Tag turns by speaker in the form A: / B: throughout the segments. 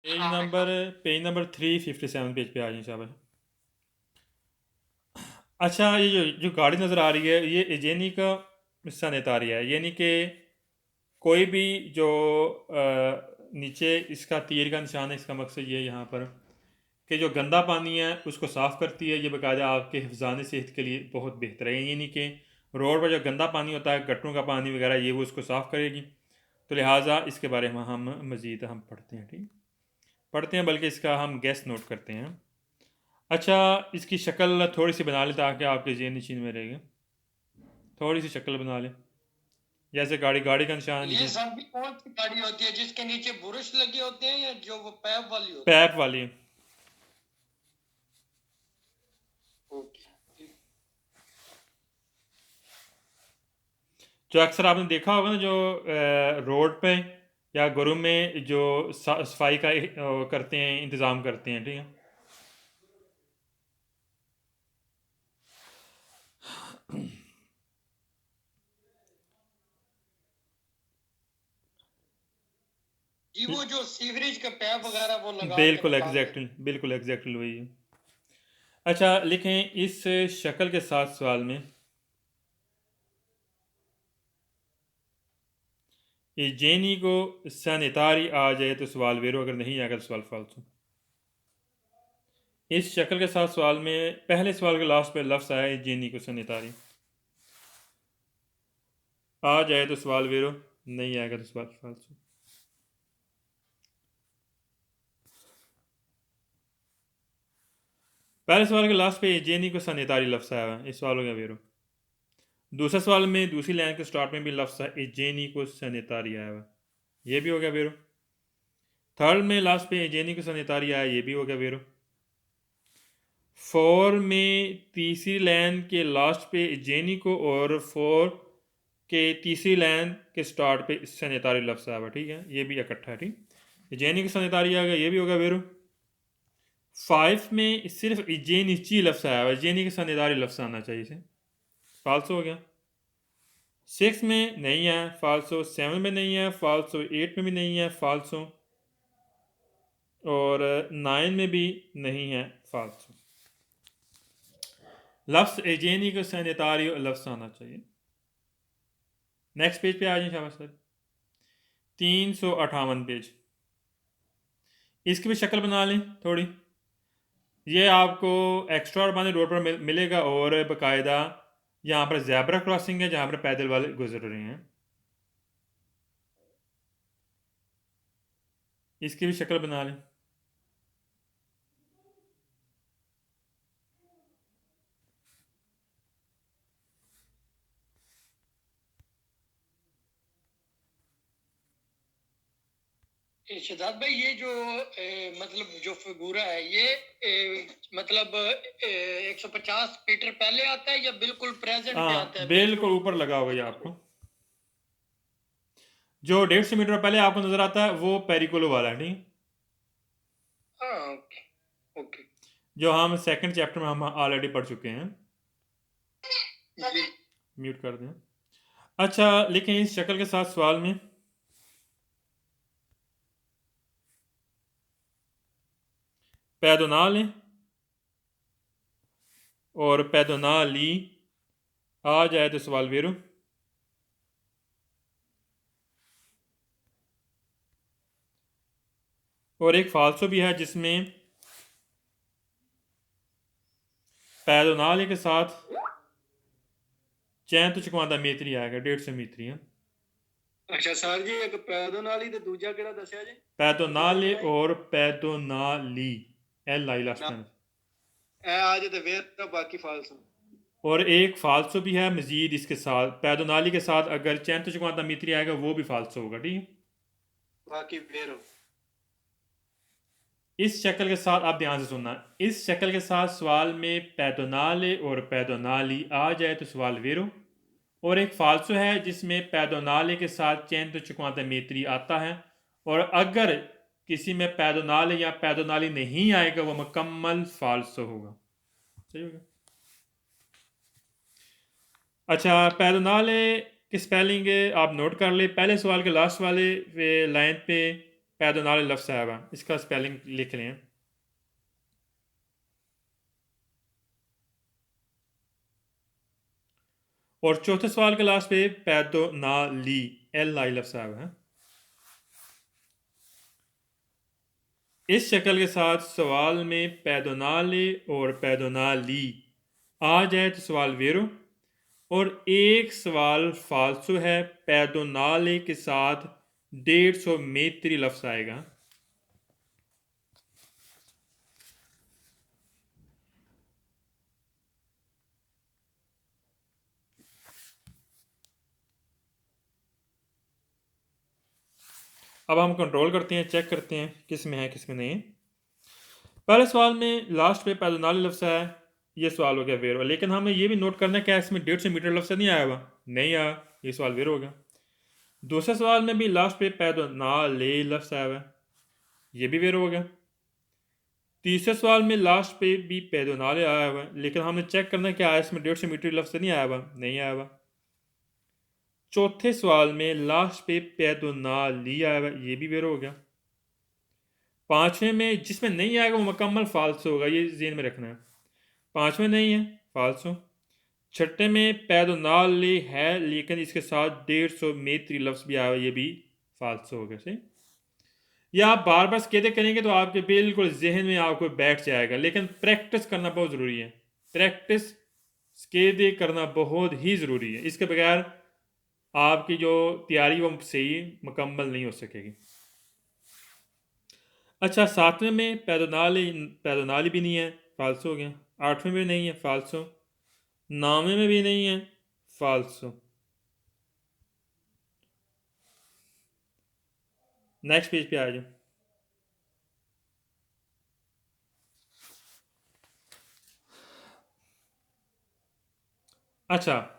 A: Page number 357 page पे आ जाए शाबाश। अच्छा, ये जो गाड़ी नज़र आ रही है ये एजेनी का सनेतारी है, यानी कि कोई भी जो नीचे इसका तीर का निशान है, इसका मकसद ये है यहाँ पर कि जो गंदा पानी है उसको साफ़ करती है। ये बाकायदा आपके हिफ्ज़ान सेहत के लिए बहुत बेहतर है, यानी कि रोड पर जो गंदा पानी होता है, गटरों का पानी वगैरह, ये वो उसको साफ़ करेगी। तो लिहाजा इसके बारे में हम मज़ीद पढ़ते हैं, ठीक पढ़ते हैं, बल्कि इसका हम गेस नोट करते हैं। अच्छा, इसकी शक्ल थोड़ी सी बना लें ताकि आपके ज़हन नशीन में रहेगा। थोड़ी सी शक्ल बना लें, जैसे गाड़ी का निशान है
B: ये
A: नीचे।
B: सर भी कौन सी गाड़ी होती है जिसके नीचे बुरुश लगे होते हैं या जो वो पैप वाली होती
A: पैप वाली।
B: है? ओके।
A: जो अक्सर आपने देखा होगा ना, जो रोड पे या घरों में जो सफाई का करते हैं, इंतज़ाम करते हैं, ठीक है।
B: जी वो जो सीवरेज का पैप वगैरह वो लगा के निकालते हैं।
A: बिल्कुल एग्जैक्टली वही है। अच्छा, लिखें इस शक्ल के साथ सवाल में जेनी को सनेतारी आ जाए तो सवाल वेरो, अगर नहीं आएगा तो सवाल फालतू। इस शक्ल के साथ सवाल में पहले सवाल के लास्ट पे लफ्ज़ आया है जेनी को सनेतारी, आ जाए तो सवाल वेरो, नहीं आएगा तो सवाल फालतू। पहले सवाल के लास्ट पे जेनी को सनेतारी लफ्ज़ आया है, इस सवाल हो गया वेरो। दूसरे सवाल में दूसरी लाइन के स्टार्ट में भी लफ्ज़ है जेनी को सनेतारी आया हुआ, ये भी हो गया वेरो। थर्ड में लास्ट पे जेनी को सनेतारी आया, ये भी हो गया वेरो। फोर में तीसरी लाइन के लास्ट पे जेनी को और फोर के तीसरी लाइन के स्टार्ट पे सनेतारी लफ्ज़ आया हुआ, ठीक है, ये भी इकट्ठा है, ठीक। जेनी की सनेतारी आ गया, ये भी होगा वेरो। फाइव में सिर्फ जेनी ची लफ्ज़ आया हुआ, जेनी की सनेतारी लफ्ज़ आना चाहिए इसे, फाल्सो हो गया। सिक्स में नहीं है, फाल्सो। सेवन में नहीं है, फाल्सो। एट में भी नहीं है, फाल्सो। और नाइन में भी नहीं है, फाल्सो। लफ्ज़ एजेनी को सैनिटारियो लफ्ज़ आना चाहिए। नेक्स्ट पेज पे आ जाए शाबाश सर। 358 पेज। इसकी भी शक्ल बना लें थोड़ी। ये आपको एक्स्ट्रा उर्बानी रोड पर मिलेगा और बाकायदा यहाँ पर ज़ेब्रा क्रॉसिंग है जहाँ पर पैदल वाले गुजर रहे हैं। इसकी भी शक्ल बना लें।
B: शहजाद भाई ये जो मतलब जो फिगूरा है ये मतलब 150 मीटर पहले आता है या बिल्कुल प्रेजेंट पे
A: हाँ,
B: आता है?
A: बिल्कुल ऊपर लगा हुआ है आपको। जो 150 मीटर पहले आपको नजर आता है वो पेरिकोलो वाला है, ठीक।
B: हाँ ओके ओके
A: जो हम सेकंड चैप्टर में हम ऑलरेडी पढ़ चुके हैं।
B: जी।
A: म्यूट कर दें। अच्छा, लेकिन इस शक्ल के साथ सवाल में पैदोना लें और पैदोना ली आ जाए तो सवाल वेरो। और एक फालसो भी है जिसमें पैदोनाले के साथ चैन तो चुकवादा मीतरी आएगा, 150 मीतरी है।
B: अच्छा सर जी एक पैदों नाल ही ते दूजा केड़ा दसया जी?
A: पैदोनाले और पैदोनाली, एल आई लास्ट
B: ना
A: में।
B: ए आज ते वेर बाकी फाल्स
A: और एक फालसो भी है मजीद इसके साथ, पैदोनाली के साथ अगर चैन तो चुकवादा मीतरी आएगा वो भी फालसो होगा, ठीक है।
B: बाकी वेर
A: इस शक्ल के साथ आप ध्यान से सुनना, इस शक्ल के साथ सवाल में पैदोनाले और पैदोनाली आ जाए तो सवाल वेरो। और एक फालसो है जिसमें पैदोनाले के साथ चैन तो चुकवाता मेत्री आता है, और अगर किसी में पैदोनाले या पैदोनाली नहीं आएगा वो मुकम्मल फालसो होगा, सही होगा। अच्छा, पैदोनाले की स्पेलिंग आप नोट कर ले, पहले सवाल के लास्ट वाले लाइन पे पैदोनाल लफ्ज़ आया हुआ, इसका स्पेलिंग लिख लें। और चौथे सवाल के लास्ट पे पैदोनाली एल आई लफ्ज़ आया हुआ है। इस शक्ल के साथ सवाल में पैदोनाले और पैदोनाली आ जाए तो सवाल वेरो, और एक सवाल फालसो है, पैदोनाले के साथ 150 मेत्री लफ्ज़ आएगा। अब हम कंट्रोल करते हैं, चेक करते हैं किस में है किस में नहीं। पहले सवाल में लास्ट पे पैदोनाली लफ्ज़ है, ये सवाल हो गया वेरो। लेकिन हमें ये भी नोट करना है क्या इसमें 150 मीटर लफ्ज़ नहीं आया हुआ, नहीं आया, ये सवाल वेरो हो गया। दूसरे सवाल में भी लास्ट पे पैदोनाले लफ्ज़ आया हुआ है, ये भी वेरो हो गया। तीसरे सवाल में लास्ट पे भी पैदोनाले आया हुआ है, लेकिन हमने चेक करना है क्या इसमें 150 मीटर लफ्ज़ नहीं आया हुआ, नहीं आया हुआ। चौथे सवाल में लास्ट पे पैदोनाली आया हुआ है, ये भी वेरो हो गया। पांचवें में जिसमें नहीं आएगा वो मुकम्मल फाल्सो होगा, ये ज़हन में रखना है। पांचवें नहीं है, फाल्सो। छठे में पैदोनाले है लेकिन इसके साथ 150 मेत्री लफ्ज़ भी आया हुआ, ये भी फाल्सो हो गया। सही, या आप बार बार स्केदे करेंगे तो आपके बिल्कुल जहन में आपको बैठ जाएगा, लेकिन प्रैक्टिस करना बहुत ज़रूरी है। प्रैक्टिस स्केदे करना बहुत ही ज़रूरी है, इसके बगैर आपकी जो तैयारी वो सही मुकम्मल नहीं हो सकेगी। अच्छा, सातवें में पैदोनाली भी नहीं है, फाल्सो हो गया। आठवें में नहीं है, फाल्सो। नौवें में भी नहीं है, फाल्सो। नेक्स्ट पेज पे आ जाओ। अच्छा,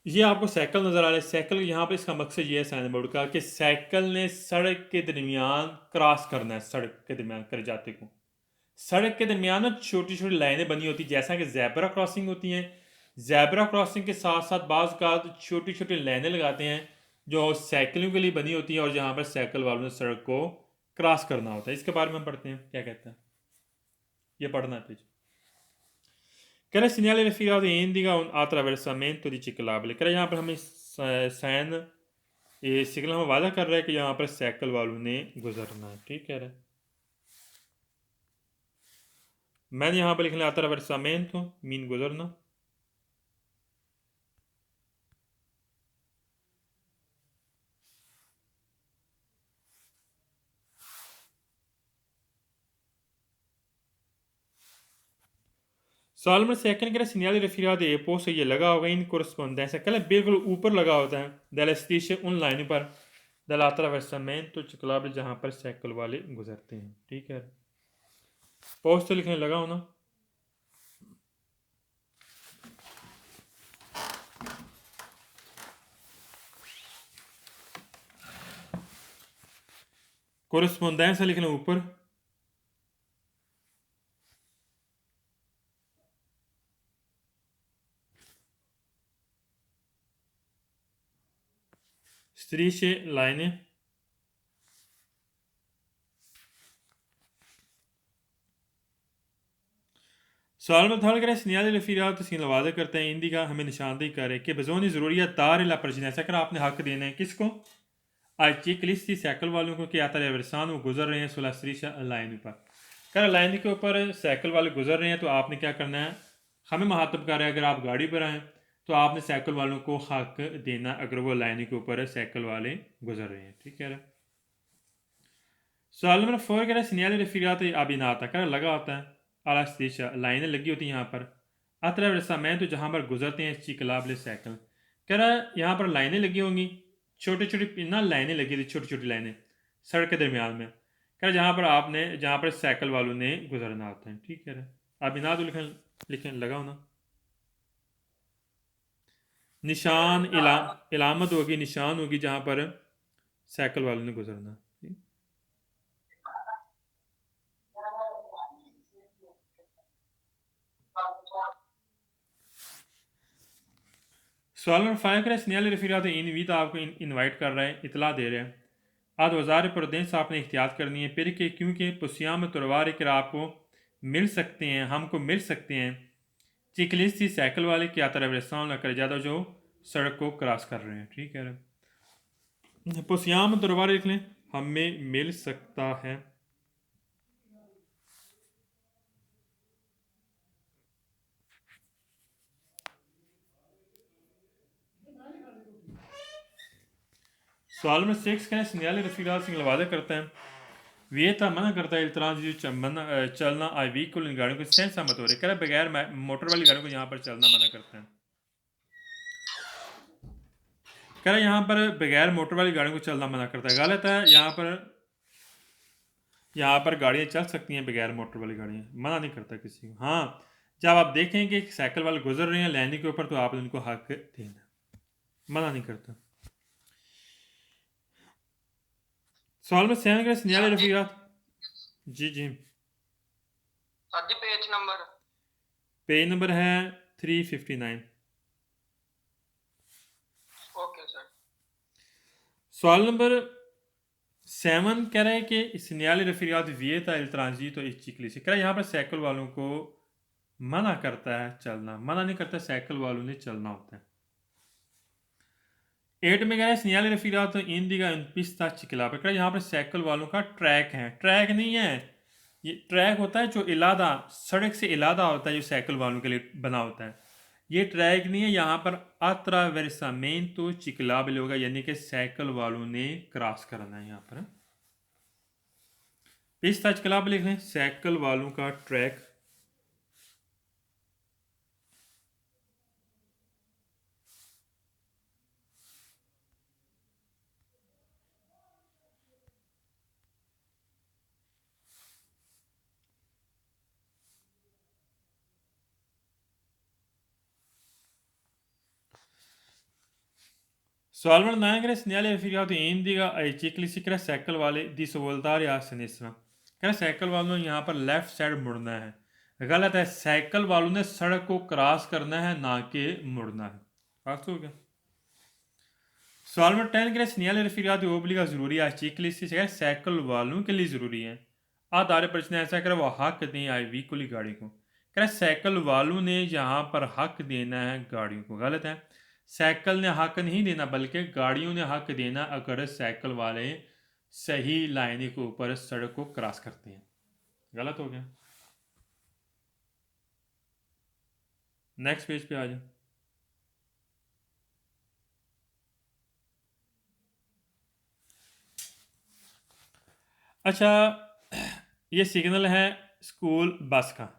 A: ये आपको साइकिल नज़र आ रहा है। साइकिल यहाँ पे इसका मकसद ये है साइन बोर्ड का कि साइकिल ने सड़क के दरमियान क्रॉस करना है, सड़क के दरमियान कर जाते को। सड़क के दरमियान ना छोटी छोटी लाइनें बनी होती, जैसा कि जैबरा क्रॉसिंग होती हैं। जैबरा क्रॉसिंग के साथ साथ बाज़ का छोटी छोटी लाइनें लगाते हैं जो साइकिलों के लिए बनी होती हैं, और जहाँ पर साइकिल वालों ने सड़क को क्रॉस करना होता है। इसके बारे में हम पढ़ते हैं, क्या कहते हैं, ये पढ़ना है page. Cara segnale le figure indica un attraversamento di ciclabile। कह यहाँ पर हमें साइन ये सिग्नल हमें वादा कर रहा है कि यहाँ पर साइकिल वालों ने गुजरना है, ठीक कह रहा है। मैंने यहाँ पर लिखना attraversamento मीन गुजरना। सवाल नंबर सेकंड कह segnale riferimento e posto ये लगा होगा इन corrispondenza, कल बिल्कुल ऊपर लगा होता है delle strisce उन लाइनों पर dell'attraversamento ciclabile जहाँ पर साइकिल वाले गुजरते हैं, ठीक है। पोस्ट लिखने लगा हो ना। corrispondenza लिखना ऊपर, strisce लाइनें, सवाल में था कि segnale riferimento तस्वीर वादा करते हैं इंडिका हमें निशानदेही करे कि बजोनी ज़रूरियात दार ला प्रजनेसा कर आपने हक देना है किसको, आज चेक लिस्ट थी साइकिल वालों को कि आता रेवरसान वो गुजर रहे हैं सुलास्त्रीशा लाइन पर। कर लाइन के ऊपर साइकिल वाले गुजर रहे हैं तो आपने क्या करना है, हमें महातब कर रहा है अगर आप गाड़ी पर आएँ तो आपने साइकिल वालों को हक देना अगर वो लाइन के ऊपर साइकिल वाले गुजर रहे हैं, ठीक है। सवाल नंबर 4 कह रहा है segnale riferimento अभी ना आता कर लगा होता है आला स्त्रीशा लाइनें लगी होती हैं यहाँ पर attraversamento जहाँ पर गुजरते हैं ciclabile साइकिल। कह रहा है यहाँ पर लाइनें लगी होंगी, छोटी छोटी ना लाइनें लगी थी, छोटी छोटी लाइनें सड़क के दरमियान में। कह रहा जहाँ पर आपने जहाँ पर साइकिल वालों ने गुजरना होता है, ठीक है। अभी ना तो लिखने लगा हो ना। निशान इलामत होगी, निशान होगी जहाँ पर साइकिल वालों ने गुजरना। सवाल नंबर 5 का segnale riferimento इनवीट आपको इनवाइट कर रहा है, इतला दे रहा है आद वज़ार प्रोडेंस आपने एहतियात करनी है फिर कि क्योंकि पुसियाम तलवार कर आपको मिल सकते हैं, हमको मिल सकते हैं चिकलिस्ती साइकिल वाले क्या तरफ रस्तान कर ज़्यादा जो सड़क को क्रॉस कर रहे हैं। ठीक है, पुसियाम तलवार लिख लें, हमें मिल सकता है। सवाल में 6 करें सिंगाली रफीकात सिंह वादा करता है वे था मना करता है इल्तराज जो चलना आई व्हीकल इन गाड़ियों को सेंस मत हो रहे कह बगैर मोटर वाली गाड़ियों को यहाँ पर चलना मना करता है। कह रहा यहाँ पर बगैर मोटर वाली गाड़ियों को चलना मना करता है, गलत है। यहाँ पर गाड़ियाँ चल सकती हैं बगैर मोटर वाली गाड़ियाँ, मना नहीं करता किसी को। हाँ, जब आप देखें कि साइकिल वाले गुजर रहे हैं लाइन के ऊपर तो आप उनको हक देना, मना नहीं करता। सवाल में सेवन का सिंयाले रफीकात जी जी पेज नंबर है 359।
B: Okay sir.
A: सवाल नंबर 7 कह रहा है कि सिंयाले रफीकात वियता इल्तराजी तो इस चिकली से कह रहा है यहाँ पर साइकिल वालों को मना करता है चलना, मना नहीं करता, साइकिल वालों ने चलना होता है। 8 में कह रहा है सिंयाले रफीकात इन दिगा पिस्ता चिकला पर कह रहा है यहाँ पर साइकिल वालों का ट्रैक है, ट्रैक नहीं है, ये ट्रैक होता है जो इलादा सड़क से इलादा होता है जो साइकिल वालों के लिए बना होता है, ये ट्रैक नहीं है। यहाँ पर अतरा वर्सा मेन तो चिकला भी होगा यानी कि साइकिल वालों ने क्रॉस करना है। यहाँ पर पिस्ता चिकला भी लिख लें, साइकिल वालों का ट्रैक। सवाल नंबर 9 करें सिंयाले रफीकात इन दिगा चिकली सिकरा साइकिल वाले दी सहूलतार या सनेसना कह रहे साइकिल वालों ने यहाँ पर लेफ्ट साइड मुड़ना है, गलत है, साइकिल वालों ने सड़क को क्रॉस करना है ना कि मुड़ना है। बात हो गया। सवाल नंबर 10 करें सिंयाले रफीकात ओबली का जरूरी है चिकली से साइकिल वालों के लिए जरूरी है आधार प्रश्न ऐसा करे वो हक दें आई व्हीकल गाड़ी को, कह रहे साइकिल वालों ने यहाँ पर हक देना है गाड़ियों को, गलत है, साइकिल ने हक नहीं देना बल्कि गाड़ियों ने हक देना अगर साइकिल वाले सही लाइन के ऊपर सड़क को क्रॉस करते हैं, गलत हो गया। नेक्स्ट पेज पे आ जाए। अच्छा, ये सिग्नल है स्कूल बस का,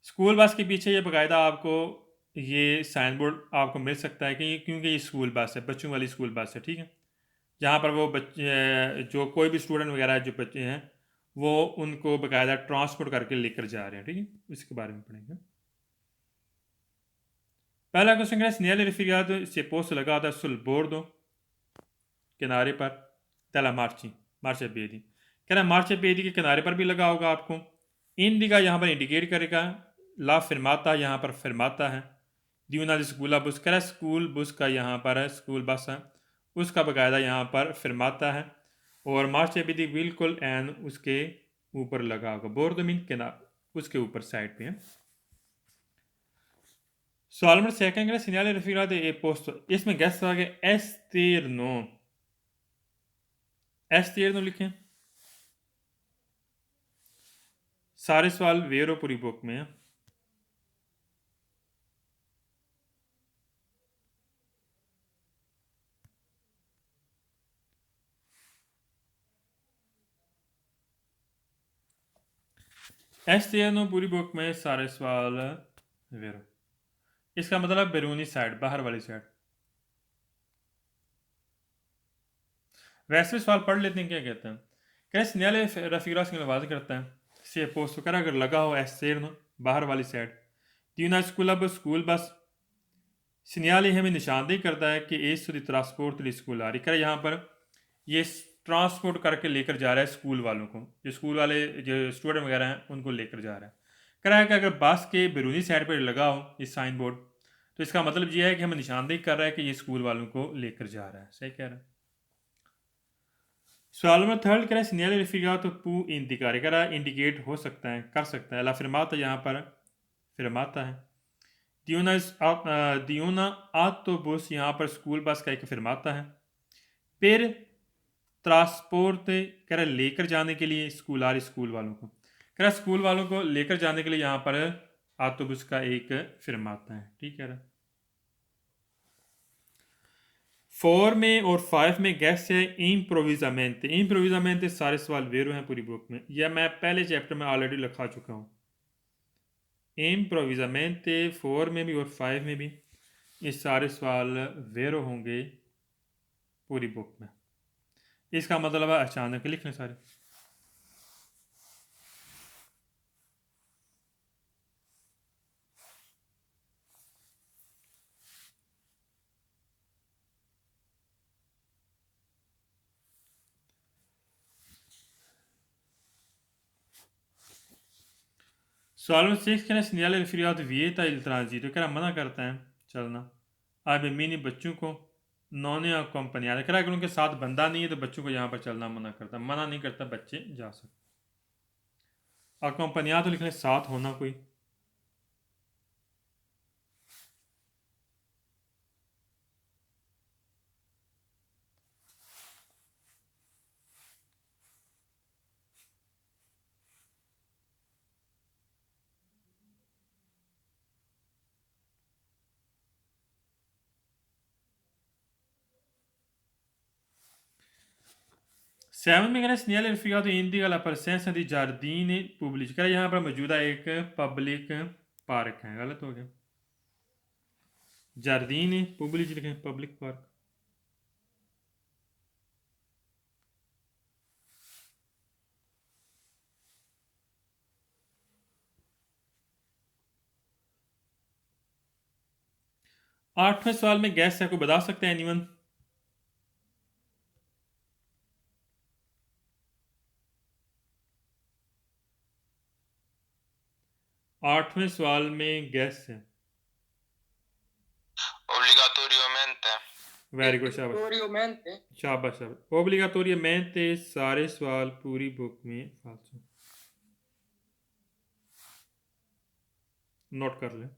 A: स्कूल बस के पीछे ये बाकायदा आपको ये साइन बोर्ड आपको मिल सकता है कि क्योंकि ये स्कूल बस है, बच्चों वाली स्कूल बस है। ठीक है, जहाँ पर वो बच्चे जो कोई भी स्टूडेंट वगैरह जो बच्चे हैं वो उनको बाकायदा ट्रांसपोर्ट करके लेकर जा रहे हैं। ठीक है, इसके बारे में पढ़ेंगे। पहला क्वेश्चन है सिंयाले रफीकात से पोस्ट लगा था सुल बोर्ड दो किनारे पर तला मार्चे बेदी, कह रहा है मार्चे बेदी के किनारे पर भी लगा होगा आपको। इन दिगा यहाँ पर इंडिकेट करेगा, ला फिरमाता यहाँ पर फिरमाता है, दीवना स्कूला बुस कह रहा है स्कूल बुस का यहाँ पर है स्कूल बस है उसका बाकायदा यहाँ पर फिरमाता है और मार्चे बेदी बिल्कुल एन उसके ऊपर लगा होगा, बोर्ड मीन के उसके ऊपर साइड पे है। सवाल नंबर 2 है सिंयाले रफीकात ए पोस्ट, इसमें गेस्ट आ गया एस 13 लिखें। सारे सवाल वेरो पूरी बुक में है। एस 13 पूरी बुक में सारे सवाल वेरो, इसका मतलब बैरूनी साइड, बाहर वाली साइड। वैसे सवाल पढ़ लेते हैं क्या कहते हैं। कह सिंयाले रफीकात से आवाज करता है से पोस्ट कर अगर लगा हो एस 13 बाहर वाली साइड तीन स्कूल अब स्कूल बस सिंयाले हमें निशानदेही करता है कि इस ट्रांसपोर्ट स्कूल आ रही, कर यहाँ पर ये ट्रांसपोर्ट करके लेकर जा रहा है स्कूल वालों को, जो स्कूल वाले जो स्टूडेंट वगैरह हैं उनको लेकर जा रहा है। कह रहा है कि अगर बस के बैरूनी साइड पर लगा हो इस साइन बोर्ड तो इसका मतलब ये है कि हमें निशानदेही कर रहा है कि ये स्कूल वालों को लेकर जा रहा है। सही कह रहा है। सवाल नंबर थर्ड कह रहा है segnale rifigato può indicare, कह रहा है इंडिकेट हो सकता है, कर सकता है, la fermata यहाँ पर fermata है, di una autobus यहाँ पर स्कूल बस का एक fermata है, per trasporte कह रहा है लेकर जाने के लिए, स्कूलार स्कूल वालों को, कह रहा है स्कूल वालों को लेकर जाने के लिए यहाँ पर ऑटोबस का एक fermata है, ठीक है। 4 में और 5 में गैस है इम्प्रोविजामेंटे। इम्प्रोविजामेंटे सारे सवाल वेरो हैं पूरी बुक में, यह मैं पहले चैप्टर में ऑलरेडी लिखा चुका हूँ। इम्प्रोविजामेंटे 4 में भी और 5 में भी ये सारे सवाल वेरो होंगे पूरी बुक में। इसका मतलब है अचानक लिखने सारे। सवाल नंबर 6 कहना segnale rifiutato vieta il transito, कह रहा मना करता है चलना अब मिनी बच्चों को नॉन अकम्पनियाद, कह रहा अगर उनके साथ बंदा नहीं है तो बच्चों को यहाँ पर चलना मना करता, मना नहीं करता, बच्चे जा सकते। अकम्पनियाद तो लिखने साथ होना कोई, सेवन में कहना है segnale rifiutato indica la presenza di giardini pubblici, कह रहा यहाँ पर मौजूदा एक पब्लिक पार्क है, गलत हो गया, जर्दीनी पब्लिक लिखें पब्लिक पार्क। आठवें सवाल में गैस है, को बता सकते हैं एनीवन? आठवें सवाल में गैस है,
C: obbligatoriamente,
A: वेरी गुड, शाबाश
B: Obbligatoriamente.
A: शाबाश शाबाश। ओब्लिगाटोरियमेंटे सारे सवाल पूरी बुक में फालतू, नोट कर लें।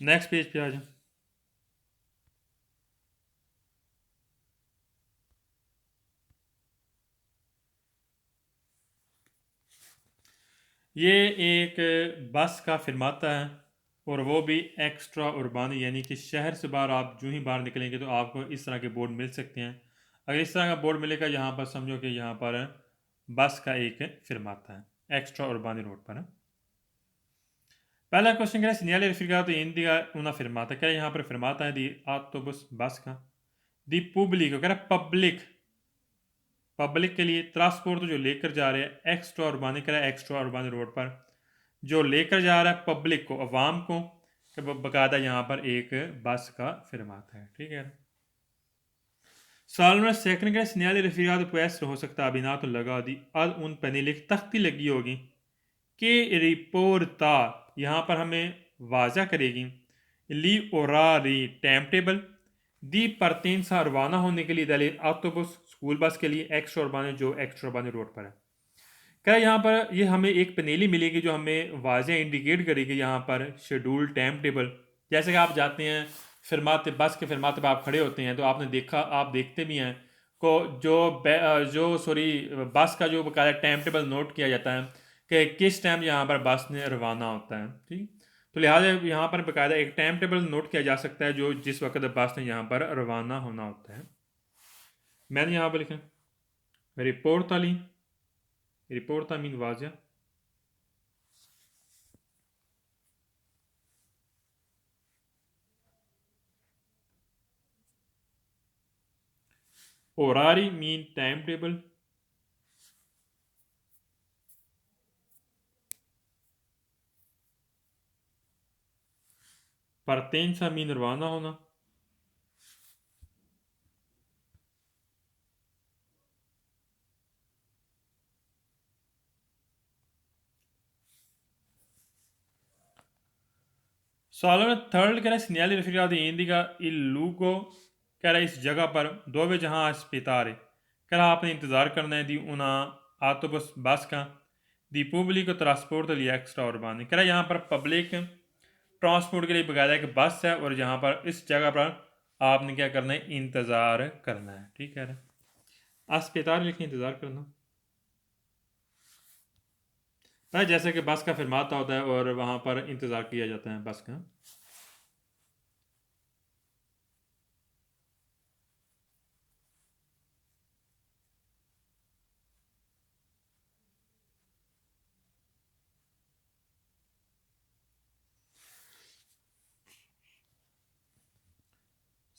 A: नेक्स्ट पेज पे आ जाए। ये एक बस का फिरमाता है और वो भी एक्स्ट्रा उर्बानी, यानी कि शहर से बाहर आप जो ही बाहर निकलेंगे तो आपको इस तरह के बोर्ड मिल सकते हैं। अगर इस तरह का बोर्ड मिलेगा यहाँ पर समझो कि यहाँ पर बस का एक फिरमाता है एक्स्ट्रा उर्बानी रोड पर है। पहला क्वेश्चन कह रहा है segnale rifiutato indica una fermata, क्या यहाँ पर फिरमाता है दी ऑटोबस बस का, दी पब्लिक कह रहा है पब्लिक, पब्लिक के लिए, ट्रांसपोर्ट जो लेकर जा रहे हैं, एक्स्ट्रा उर्बानी कह रहा है एक्स्ट्रा उर्बानी रोड पर जो लेकर जा रहा है पब्लिक को, अवाम को, बाकायदा यहाँ पर एक बस का फिरमाता है, ठीक है। सवाल नंबर सेकंड का segnale rifiutato può essere हो सकता है अभिनातो लगा दी अद उन पर लिख तख्ती लगी होगी कि रिपोर्टा यहाँ पर हमें वाजा करेगी, ली ओरारी टाइम टेबल, दी परतेंसा रवाना होने के लिए दलील ऑटोबस स्कूल बस के लिए एक्स्ट्रा उर्बानी जो एक्स्ट्रा उर्बानी रोड पर है। क्या यहाँ पर ये हमें एक पनेली मिलेगी जो हमें वाजे इंडिकेट करेगी यहाँ पर शेड्यूल टाइम टेबल, जैसे कि आप जाते हैं फिरमाते बस के फिरमाते पर आप खड़े होते हैं तो आपने देखा, आप देखते भी हैं को जो सॉरी बस का जो बकायदा टाइम टेबल नोट किया जाता है कि किस टाइम यहाँ पर बस ने रवाना होता है, ठीक। तो लिहाजा यहाँ पर बकायदा एक टाइम टेबल नोट किया जा सकता है जो जिस वक्त बस ने यहाँ पर रवाना होना होता है। मैंने यहाँ पर लिखा रिपोर्ट ताली, रिपोर्ट मीन वाजिया, orari mean timetable, partenza mean रवाना होना, Sağlama third kara segnali rifugati indica il luogo kara इस जगह पर dove जहाँ aspettare करा आपने इंतज़ार करना है दी उना autobus बस का दी pubblico trasporto di extra urbani करा यहाँ पर पब्लिक ट्रांसपोर्ट के लिए बकायदा एक बस है और जहाँ पर इस जगह पर आपने क्या करना है इंतज़ार करना है ठीक है अस्पताल लिखे इंतज़ार करना है जैसे कि बस का फिरमाता होता है और वहाँ पर इंतज़ार किया जाता है बस का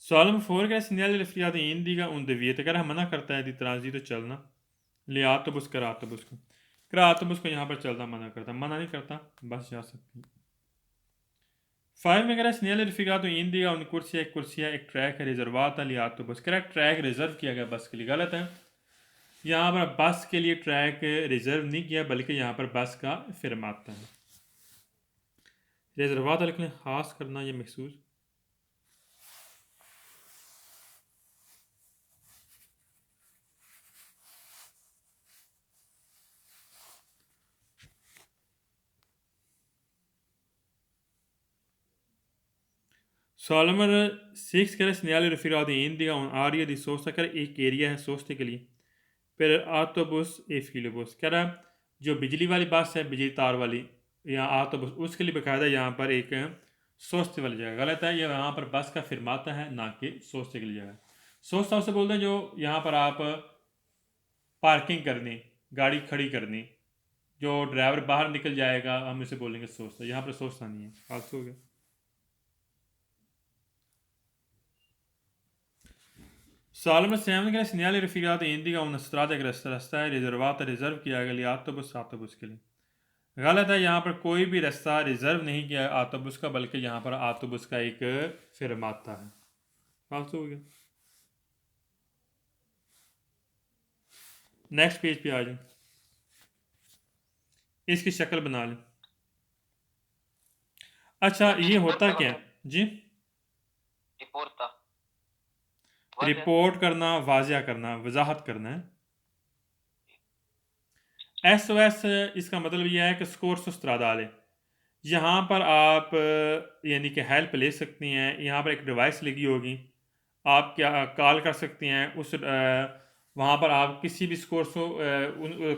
A: सवाल नंबर 4 का segnale rifugati indica un divieto अगर हम मना करता है दी ट्रांजिट चलना ले autobus करा autobus को करा autobus को यहाँ पर चलना मना करता मना नहीं करता बस जा सकती 5 में करा segnale rifugati indica un कुर्सिया एक ट्रैक है रिजर्वाता ले autobus करा ट्रैक रिजर्व किया गया बस के लिए गलत है यहाँ पर बस के लिए ट्रैक रिजर्व नहीं किया बल्कि यहाँ पर बस का फिरमाता है रिजर्वाता लिखने खास करना ये महसूस सवाल नंबर 6 कह रहे segnale rifugati indica un'area di sosta कर एक एरिया है सोचने के लिए फिर autobus e filobus कह रहा जो बिजली वाली बस है बिजली तार वाली या autobus उसके लिए बकायदा यहाँ पर एक सोचते वाली जगह गलत है ये यहाँ पर बस का फिरमाता है ना कि सोचते के लिए जगह सोचता उसे बोलते हैं जो यहाँ पर आप पार्किंग करनी गाड़ी खड़ी करनी जो ड्राइवर बाहर निकल जाएगा हम इसे बोलेंगे सोचता यहाँ पर सोचता नहीं है फालतू हो गया Salmo sempre che segnali rifugati indica una strada che रास्ता है रिजर्वाता रिजर्व किया गया लिए autobus के लिए गलत है यहाँ पर कोई भी रास्ता रिजर्व नहीं किया autobus का बल्कि यहाँ पर autobus का एक फिरमाता है फालतू हो गया नेक्स्ट पेज पे आ जाए इसकी शक्ल बना लें अच्छा ये होता क्या है जी रिपोर्ट करना वाजिया करना वजाहत करना है SOS इसका मतलब यह है कि स्कोर्स स्त्रादाले यहाँ पर आप यानी कि हेल्प ले सकती हैं यहाँ पर एक डिवाइस लगी होगी आप क्या कॉल कर सकती हैं उस वहाँ पर आप किसी भी स्कोर्स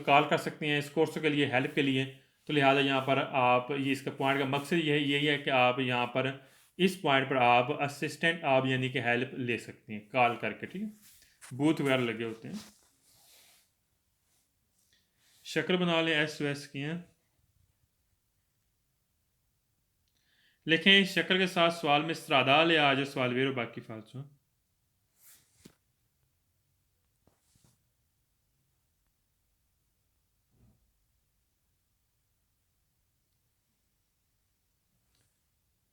A: कॉल कर सकती हैं स्कोर्स के लिए हेल्प के लिए तो लिहाजा यहाँ पर आप ये इसका पॉइंट का मकसद यही है कि आप यहाँ पर इस पॉइंट पर आप असिस्टेंट आप यानी कि हेल्प ले सकती हैं कॉल करके ठीक है बूथ वगैरह लगे होते हैं शक्ल बना लें SOS की हैं लिखें इस शक्ल के साथ सवाल में स्त्रादा ले आ जाए सवाल वेरो बाकी फालतू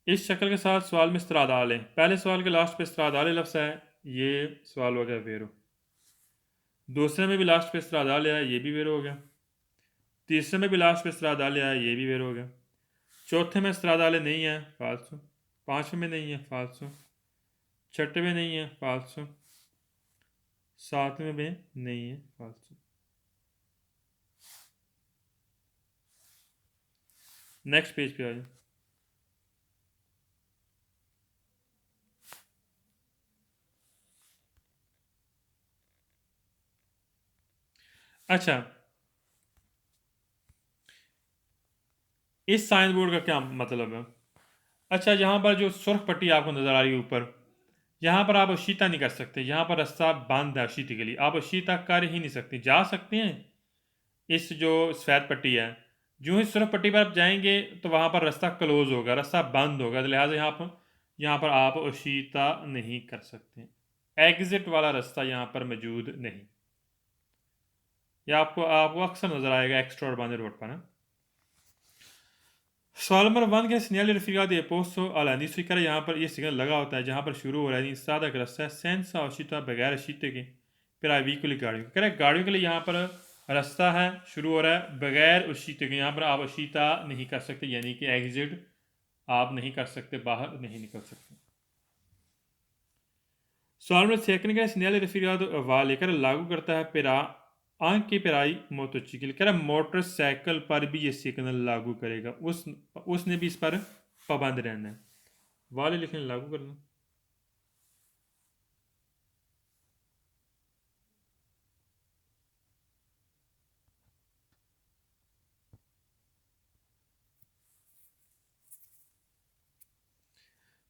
A: इस शक्ल के साथ सवाल में स्त्रादा लें पहले सवाल के लास्ट पे स्त्रादा ले लफ्ज़ है ये सवाल हो गया वेरो दूसरे में भी लास्ट पे स्त्रादा ले आया ये भी वेरो हो गया तीसरे में भी लास्ट पे स्त्रादा ले आया ये भी वेरो हो गया चौथे में स्त्रादाले नहीं है फालतू पांचवें में नहीं है फालतू छठे में नहीं है फालतू सातवें में नहीं है फालतू नेक्स्ट पेज पे आ जाए अच्छा इस साइन बोर्ड का क्या मतलब है अच्छा यहाँ पर जो सुर्ख पट्टी आपको नज़र आ रही है ऊपर यहाँ पर आप अशीता नहीं कर सकते यहाँ पर रास्ता बंद है अशीती के लिए आप अशीता कर ही नहीं सकते जा सकते हैं इस जो सफ़ेद पट्टी है जो ही सुर्ख पट्टी पर आप जाएंगे तो वहाँ पर रास्ता क्लोज होगा रास्ता बंद होगा तो लिहाजा यहाँ पर आप अशीता नहीं कर सकते एग्ज़िट वाला रास्ता यहाँ पर मौजूद नहीं यह आपको अक्सर नज़र आएगा एक्स्ट्रा उर्बान रोड पर ना सवाल नंबर 1 के segnale rifugati posto all'inizio की यहाँ पर ये सिग्नल लगा होता है जहाँ पर शुरू हो रहा है strada का रास्ता है senza uscita बगैर अशीते के फिर veicoli गाड़ियों कह रहे गाड़ियों के लिए यहाँ पर रास्ता है शुरू हो रहा है बगैर अशीते के यहाँ पर आप अशीता नहीं कर सकते यानी कि एग्जिट आप नहीं कर सकते, बाहर नहीं निकल सकते। सवाल नंबर 2 कह स्नेल रेफियाद वाह लेकर लागू करता है पेरा आंख की पेराई मोटरसाइकिल, कह रहा मोटरसाइकिल पर भी ये सिग्नल लागू करेगा, उसने भी इस पर पाबंद रहना है। वाले लिखने लागू करना।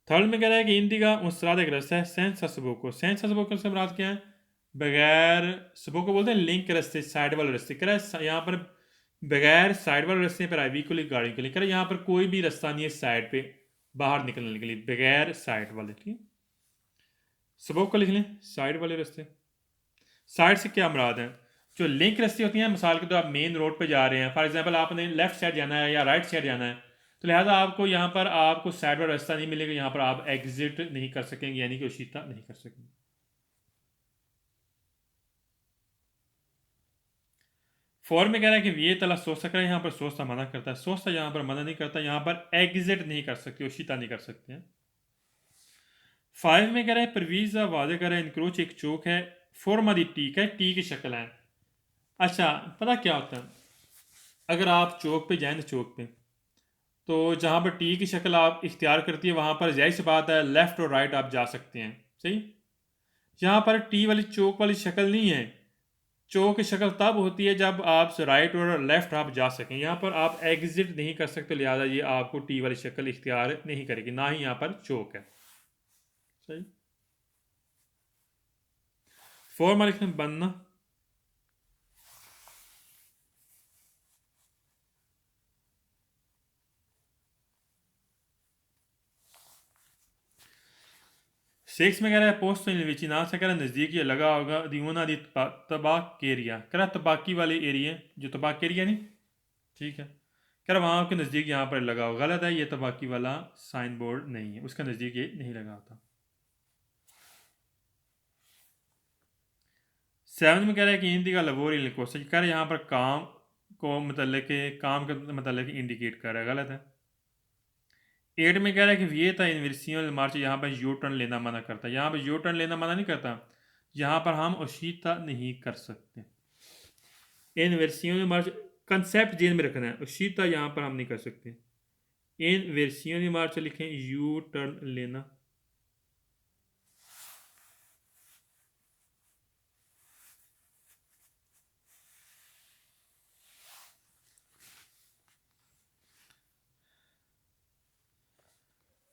A: थर्ड में कह रहा है कि हिंदी का मुस्तराद एक रस्ता है सेंसा सबोको। सेंसा सबोको से मुराद क्या है? बगैर सबोको बोलते हैं लिंक रास्ते, साइड वाले रास्ते। कह रहा है यहाँ पर बगैर साइड वाले रास्ते पर आई को लिए गाड़ी के लिए, कह रहा है यहाँ पर कोई भी रास्ता नहीं है साइड पे बाहर निकलने के लिए, बगैर साइड वाले। ठीक, सबोको लिख लें साइड वाले रास्ते। साइड से क्या मुराद है? जो लिंक रास्ते होती हैं, मिसाल के तौर आप मेन रोड पे जा रहे हैं, फॉर एग्जांपल आपने लेफ्ट साइड जाना है या राइट साइड जाना है, तो लिहाजा आपको यहाँ पर आपको साइड वाला रास्ता नहीं मिलेगा, यहाँ पर आप एग्जिट नहीं कर सकेंगे, यानी कि उशीता नहीं कर सकेंगे। फॉर में कह रहा है कि ये तला सोच सक रहा है, यहाँ पर सोचता मना करता है, सोचता यहाँ पर मना नहीं करता, यहाँ पर एग्जिट नहीं कर सकते, उशीता नहीं कर सकते हैं। 5 में कह रहा है परवीज वादे कर रहा है इनक्रोच एक चौक है, फॉर्मा दी टीक है, टी की शक्ल है। अच्छा, पता क्या होता है? अगर आप चौक पे जाएं तो चौक पे तो जहाँ पर टी की शक्ल आप इख्तियार करती है वहाँ पर जाहिर सी बात है लेफ़्ट और राइट आप जा सकते हैं, सही। यहाँ पर टी वाली चौक वाली शक्ल नहीं है। चौक की शक्ल तब होती है जब आप राइट और लेफ़्ट आप जा सकें, यहाँ पर आप एग्जिट नहीं कर सकते, लिहाजा ये आपको टी वाली शक्ल इख्तियार नहीं करेगी, ना ही यहाँ पर चौक है, सही। फॉर्मा लिखना बनना। सिक्स में कह रहा है पोस्ट विचिना से कह रहा है नज़दीक ये लगा होगा दीवना दी तबाक एरिया, कह रहा तबाकी वाले एरिया, जो तबाक एरिया नहीं, ठीक है, कह रहा वहाँ के नज़दीक यहाँ पर लगा हो। गलत है, ये तबाकी वाला साइन बोर्ड नहीं है, उसका नज़दीक ये नहीं लगा होता। 7 में कह रहा है कि हिंदी का लबोरी कोशिश कह रहा है, यहाँ पर काम को मतलब काम के मतलब इंडिकेट कर रहा है, गलत है। 8 में कह रहा है कि ये था यूनिवर्सिटी मार्च, यहाँ पर यू टर्न लेना मना करता है, यहाँ पर यू टर्न लेना मना नहीं करता, यहाँ पर हम उशीता नहीं कर सकते। यूनिवर्सिटी मार्च कंसेप्ट जेन में रखना है, उशीता यहाँ पर हम नहीं कर सकते। यूनिवर्सिटी मार्च लिखें यू टर्न लेना।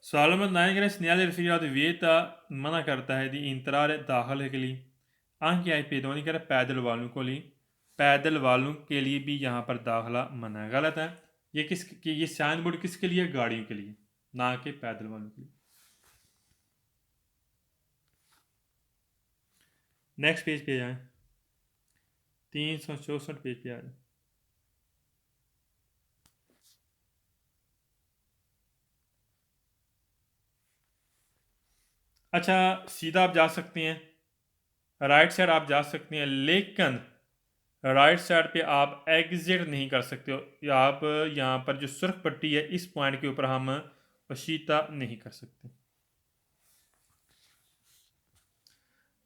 A: सवाल नंबर 9 कह रहे हैं स्नेहा रफियात वेता मना करता है दी इंतरार दाखिल के लिए आंख की आई पेदोनी कह रहा है पैदल वालों को लिए, पैदल वालों के लिए भी यहाँ पर दाखिला मना है, गलत है। ये साइन बोर्ड किसके लिए? गाड़ियों के लिए, ना कि पैदल वालों के लिए। नेक्स्ट पेज पे जाए, 364 पेज पे आ जाए। अच्छा, सीधा आप जा सकते हैं, राइट साइड आप जा सकते हैं, लेकिन राइट साइड पे आप एग्जिट नहीं कर सकते हो, या आप यहाँ पर जो सुर्ख पट्टी है इस पॉइंट के ऊपर हम वशीता नहीं कर सकते।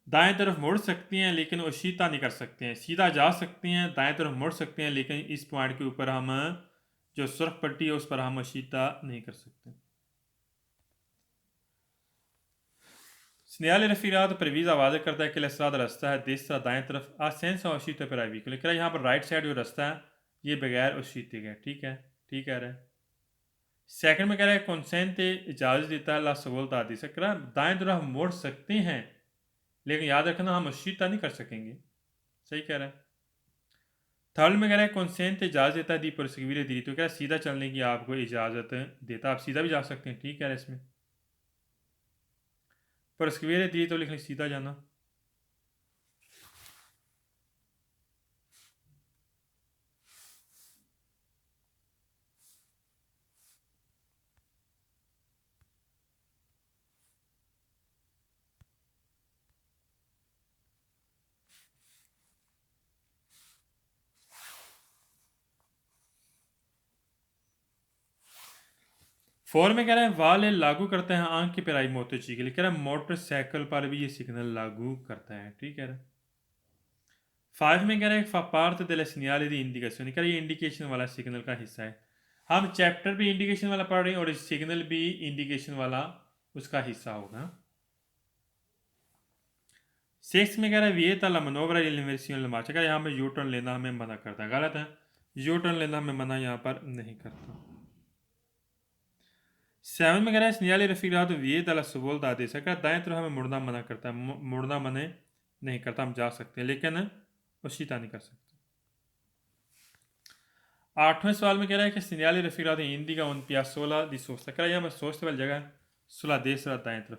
A: दाएं तरफ मुड़ सकते हैं लेकिन वशीता नहीं कर सकते हैं, सीधा जा सकते हैं, दाएं तरफ मुड़ सकते हैं, लेकिन इस पॉइंट के ऊपर हम जो सुर्ख पट्टी है उस पर हम वशीता नहीं कर सकते। स्नेहाल रफीरात परवीज़ आवाज़ करता है कि लसराद रास्ता है देश सा दाएं तरफ आसेंस और वशीते पर आई को लेकर, यहाँ पर राइट साइड जो रास्ता है ये बगैर वशीते का, ठीक है, ठीक कह रहा है। सेकंड में कह रहा है कंसेंट इजाज़त देता है ला सहूलत आदि से, कह रहा है दाएं तरफ मुड़ सकते हैं लेकिन याद रखना हम वशीता नहीं कर सकेंगे, सही कह रहा है। थर्ड में कह रहा है कंसेंट इजाज़त देता है दी परसवीर दी, तो कह रहा है सीधा चलने की आपको इजाज़त देता, आप सीधा भी जा सकते हैं, ठीक कह रहा है। इसमें परसवीर दी तो लिख लें सीधा जाना। 4 में कह रहा है वाले लागू करते हैं आंख की पिराई मोतोची के लिए, कह रहा है मोटरसाइकिल पर भी ये सिग्नल लागू करता है, ठीक है। 5 में कह रहा है fa parte delle segnali di indicazione, कह रहा है ये इंडिकेशन वाला सिग्नल का हिस्सा है। हम चैप्टर भी इंडिकेशन वाला पढ़ रहे हैं और इस सिग्नल भी इंडिकेशन वाला उसका हिस्सा होगा। 6 में कह रहा है vieta la manovra dell'inversione della marcia, कह रहा है यहाँ पे यू टर्न लेना हमें मना करता है, गलत है। यू टर्न लेना हमें मना यहाँ पर नहीं करता। 7 में कह रहा है segnali raffigurato vieta la svolta a destra, कह रहा है दाएं तरफ हमें मुड़ना मना करता है, मुड़ना मने नहीं करता, हम जा सकते हैं लेकिन उसीता नहीं कर सकते। 8वें सवाल में कह रहा है कि segnali raffigurato indica un piazzola di sosta, कह रहा है यहाँ पर सोचते वाली जगह सुला देसरा दाएं तरफ,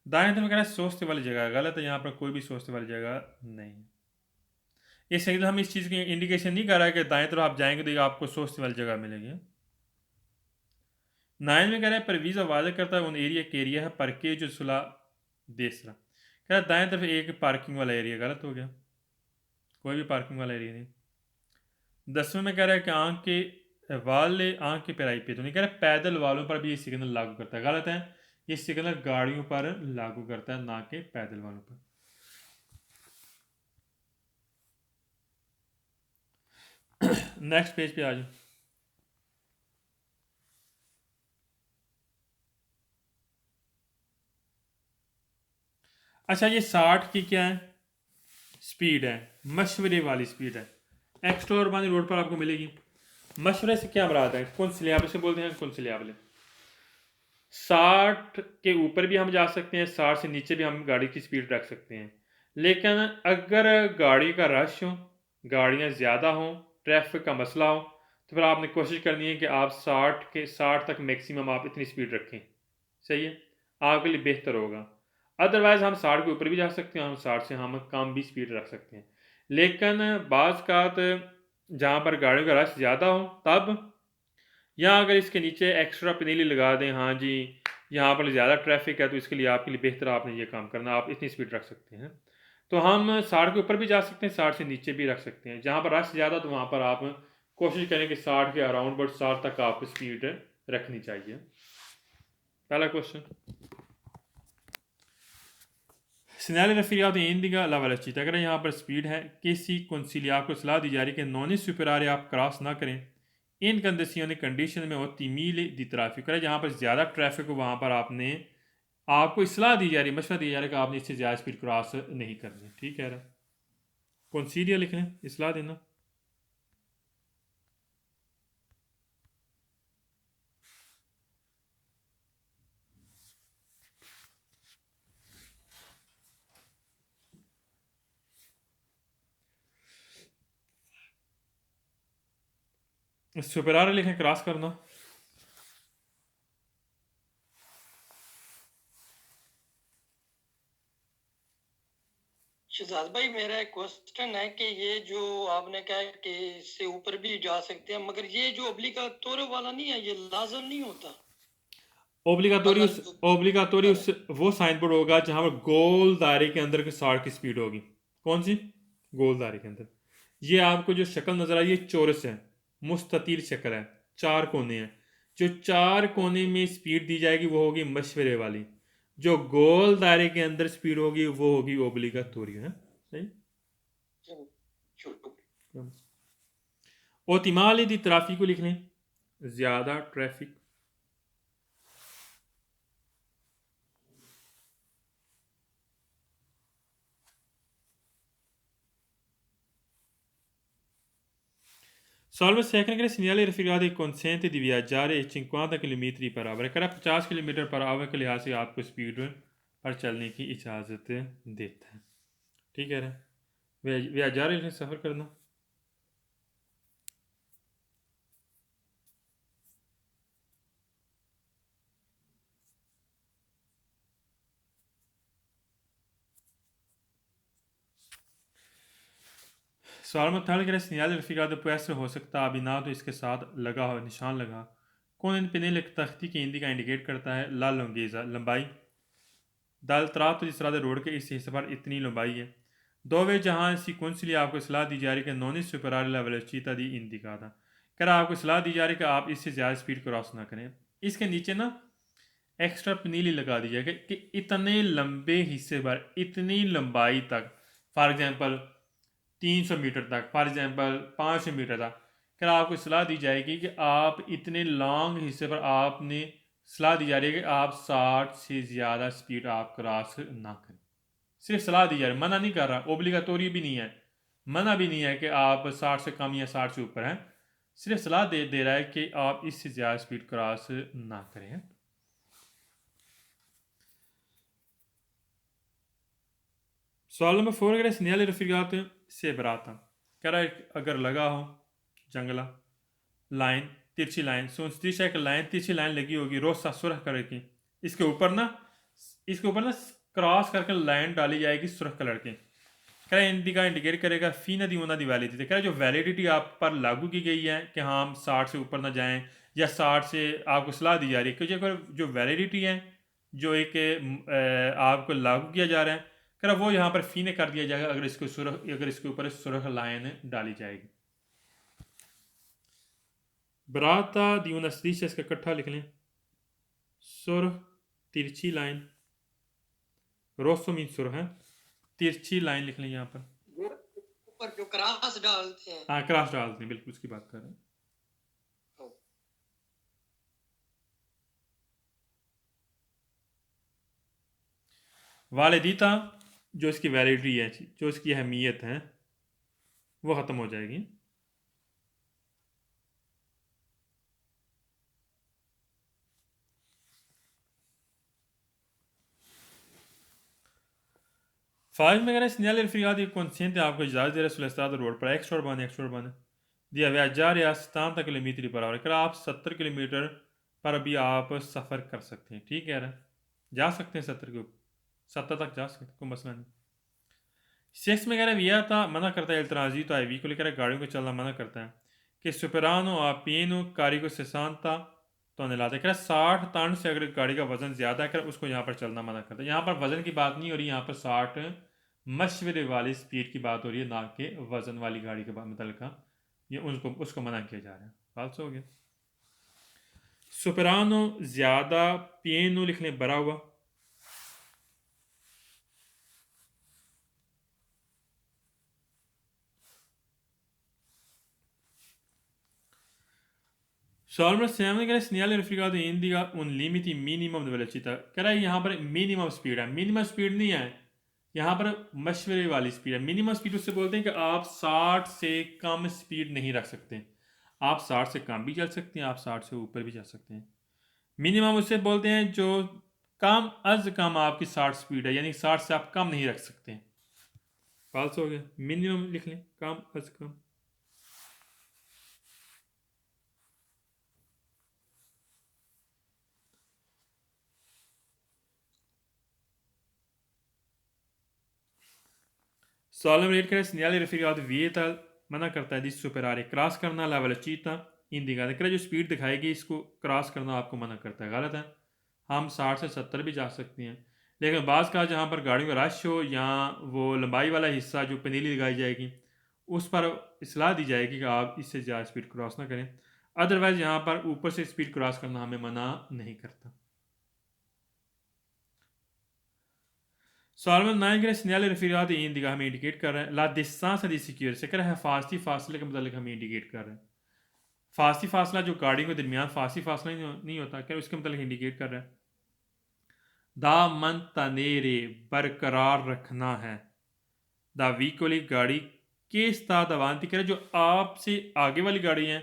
A: दाएं तरफ कह रहा है सोचते वाली जगह, गलत है, यहाँ पर कोई भी सोचते वाली जगह नहीं है। ये सिग्नल हम इस चीज़ की इंडिकेशन नहीं कर रहा है कि दाएं तरफ आप जाएंगे तो आपको सोचते वाली जगह मिलेगी। 9 में कह रहा है परवीज़ा वादा करता है उन एरिया के एरिया है परके जो सुला देसरा, कह रहा है दाएं तरफ एक पार्किंग वाला एरिया, गलत हो गया, कोई भी पार्किंग वाला एरिया नहीं। 10वें में कह रहा है कि आंख के वाले आंख के पिराई पे, तो नहीं कह रहा है पैदल वालों पर भी ये सिग्नल लागू करता है, गलत है, ये सिग्नल गाड़ियों पर लागू करता है ना कि पैदल वालों पर। नेक्स्ट पेज पे आ जाओ। अच्छा ये 60 की क्या है स्पीड है, मशवरे वाली स्पीड है, एक्स्ट्रा उर्बानी रोड पर आपको मिलेगी। मशवरे से क्या मुराद है, कंसिलियाबले से बोलते हैं, कंसिलियाबले 60 के ऊपर भी हम जा सकते हैं, 60 से नीचे भी हम गाड़ी की स्पीड रख सकते हैं, लेकिन अगर गाड़ी का रश हो, गाड़ियाँ ज़्यादा हों, ट्रैफिक का मसला हो, तो फिर आपने कोशिश करनी है कि आप 60 तक मैक्सिमम आप इतनी स्पीड रखें, सही है, आपके लिए बेहतर होगा। अदरवाइज़ हम 60 के ऊपर भी जा सकते हैं, हम 60 से हम कम भी स्पीड रख सकते हैं, लेकिन बाज़ कात जहाँ पर गाड़ियों का रश ज़्यादा हो तब, या अगर इसके नीचे एक्स्ट्रा पनीली लगा दें, हाँ जी यहाँ पर ज़्यादा ट्रैफिक है तो इसके लिए आपके लिए बेहतर आपने ये काम करना, आप इतनी स्पीड रख सकते हैं। तो हम 60 के ऊपर भी जा सकते हैं, 60 से नीचे भी रख सकते हैं, जहाँ पर रश ज़्यादा तो वहाँ पर आप कोशिश करें कि 60 के अराउंड बट 60 तक आप स्पीड रखनी चाहिए। पहला question, segnali raffigurato indica la velocità, अगर यहाँ पर स्पीड है, किसी कंसिलिया आपको सलाह दी जा रही है कि नॉन सुपरारे आप क्रॉस ना करें, इन कंडीशन कंडीशन में होती मील दी ट्रैफिक है, जहाँ पर ज़्यादा ट्रैफिक हो वहाँ पर आपको सलाह दी जा रही है, मशवरा दिया जा रहा है कि आपने इससे ज़्यादा स्पीड क्रॉस नहीं करनी, ठीक है। कंसिलिया लिख लें, सलाह देना। सुपरारे लिखें, क्रॉस करना।
B: शहजाद भाई मेरा एक क्वेश्चन है कि ये जो आपने कहा कि इससे ऊपर भी जा सकते हैं, मगर ये जो ओब्लिगाटोरियो वाला नहीं है, ये लाजम नहीं होता।
A: ओब्लिगाटोरियस वो साइन बोर्ड होगा जहाँ पर गोल दायरे के अंदर के 60 की स्पीड होगी, कौन सी, गोल दायरे के अंदर। ये आपको जो शक्ल नज़र आई है चौरस है, मुस्ततील शक्ल है, 4 कोने हैं, जो 4 कोने में स्पीड दी जाएगी वो होगी मशवरे वाली, जो गोल दायरे के अंदर स्पीड होगी वो होगी ओब्लिगाटोरियो है, सही। ओतिमाली दी ट्रैफिक को लिख लें, ज़्यादा traffic. Salve se che segnali raffigurati consente di viaggiare 50 km per ora, करा 50 किलोमीटर पर आवर के लिहाज से आपको स्पीड पर चलने की इजाज़त देता है, ठीक है। विहाजारे सफ़र करना। सवाल में था कि segnale raffigurato può essere हो सकता abbinato इसके साथ लगा हो, निशान लगा, कौन इन पेनेल तख्ती की हिंदी का इंडिकेट करता है, ला लंगेज़ा लंबाई, दल तरात जिस तरह रोड के इस हिस्से पर इतनी लंबाई है, दो वे जहाँ सीक्वेंसली आपको सलाह दी जा रही है कि नॉन सुपरारे ला वेलोसिटी दी इंडिकाता, कर आपको सलाह दी जा रही है कि आप इससे ज़्यादा स्पीड क्रॉस ना करें। इसके नीचे ना एक्स्ट्रा पनीली लगा दी जाए कि इतने लंबे हिस्से पर इतनी लंबाई तक, फॉर एग्जांपल 300 मीटर तक, फॉर एग्जांपल 500 मीटर तक, फिर आपको सलाह दी जाएगी कि आप इतने लॉन्ग हिस्से पर आपने सलाह दी जा रही है कि आप 60 से ज़्यादा स्पीड आप क्रॉस ना करें। सिर्फ सलाह दी जा रही है, मना नहीं कर रहा, ओब्लिगाटोरी भी नहीं है, मना भी नहीं है कि आप 60 से कम या 60 से ऊपर हैं, सिर्फ सलाह दे रहा है कि आप इससे ज़्यादा स्पीड क्रॉस ना करें। सवाल नंबर 4 अगर segnali raffigurato separata, कह रहा है अगर लगा हो जंगला लाइन, तिरछी लाइन, सुनस्त्रीशा एक लाइन, तिरछी लाइन लगी होगी रोसा सुरख कलर की, इसके ऊपर ना क्रॉस करके लाइन डाली जाएगी सुरख कलर की। कह रहा है इंडिका इंडिकेट करेगा फीना दी ओना दी वैलिडिटी, कह रहा है जो वैलिडिटी आप पर लागू की गई है कि हाँ हम 60 से ऊपर ना जाएं या 60 से आपको सलाह दी जा रही है, क्योंकि अगर जो वैलिडिटी है जो एक आपको लागू किया जा रहा है, कह रहा वो यहाँ पर फीने कर दिया जाएगा अगर इसके ऊपर सुरख लाइन डाली जाएगी। बराता दी una striscia इसका इकट्ठा लिख लें, सुरख तिरछी लाइन, रोसो मीन सुरख है, तिरछी लाइन लिख लें यहाँ पर,
B: ऊपर जो क्रॉस डालते हैं,
A: हाँ क्रॉस डालते हैं, बिल्कुल उसकी बात कर रहे हैं। वालिदीता जो इसकी वैलिडिटी है, जो इसकी अहमियत है, वो ख़त्म हो जाएगी। फाइव में अगर segnali raffigurati il consente आपको इजाज़त दे रहा है sulla strada रोड पर एक्स्ट्रा बने दिया viaggiare a 70 kilometre per hour, अगर आप 70 किलोमीटर पर भी आप सफ़र कर सकते हैं, ठीक है, जा सकते हैं 70 तक जा सकते हैं, कोई मसला नहीं। 6 में कह रहा है विया था मना करता है इल्तराजी तो आई को लेकर गाड़ियों को चलना मना करता है कि सुपरानो आ पिनो कारी को 60 तो लाते, कह रहा 60 टन से अगर गाड़ी का वजन ज़्यादा है कर उसको यहाँ पर चलना मना करता है। यहाँ पर वजन की बात नहीं हो रही, यहाँ पर 60 मशवरे वाली स्पीड की बात हो रही है, ना कि वजन वाली गाड़ी के मतलब का, ये उसको मना किया जा रहा है। फाल्स हो गया। सुपरानो ज़्यादा, पिनो लिख लें बरा हुआ, Solver segnale che segnale raffigurato indica un limite minimum di velocità, कह रहा है यहाँ पर मिनिमम स्पीड है, मिनिमम स्पीड नहीं है, यहाँ पर मशवरे वाली स्पीड है। मिनिमम स्पीड उससे बोलते हैं कि आप 60 से कम स्पीड नहीं रख सकते, आप 60 से कम भी चल सकते हैं, आप 60 से ऊपर भी चल सकते हैं। मिनिमम उससे बोलते हैं जो कम अज कम आपकी 60 स्पीड है, यानी 60 से आप कम नहीं रख सकते। फाल्स हो गया, मिनिमम लिख लें कम अज कम। Solemn रेट करें segnale raffigurato vieta मना करता है जिस सुपरारे क्रॉस करना ला वेलोसिटा इंडिका, कह जो स्पीड दिखाएगी इसको क्रॉस करना आपको मना करता है, गलत है। हम 60 से 70 भी जा सकते हैं, लेकिन बाज़ का जहाँ पर गाड़ियों का रश हो या वो लंबाई वाला हिस्सा जो पनीली लगाई जाएगी उस पर सलाह दी जाएगी कि आप इससे ज़्यादा स्पीड क्रॉस ना करें, अदरवाइज़ यहाँ पर ऊपर से स्पीड क्रॉस करना हमें मना नहीं करता। सॉल्वर 9 के segnale raffigurato indica हमें इंडिकेट कर रहे हैं ला distanza di sicurezza, कह रहा है फासली फासले के मतलब हमें इंडिकेट कर रहे हैं। फासली फासला जो गाड़ियों के दरमियान फासली फासला नहीं होता, क्या उसके मतलब इंडिकेट कर रहा है दा mantenere बरकरार रखना है, दा व्हीकल गाड़ी के sta davanti, कह रहा जो आपसे आगे वाली गाड़ी है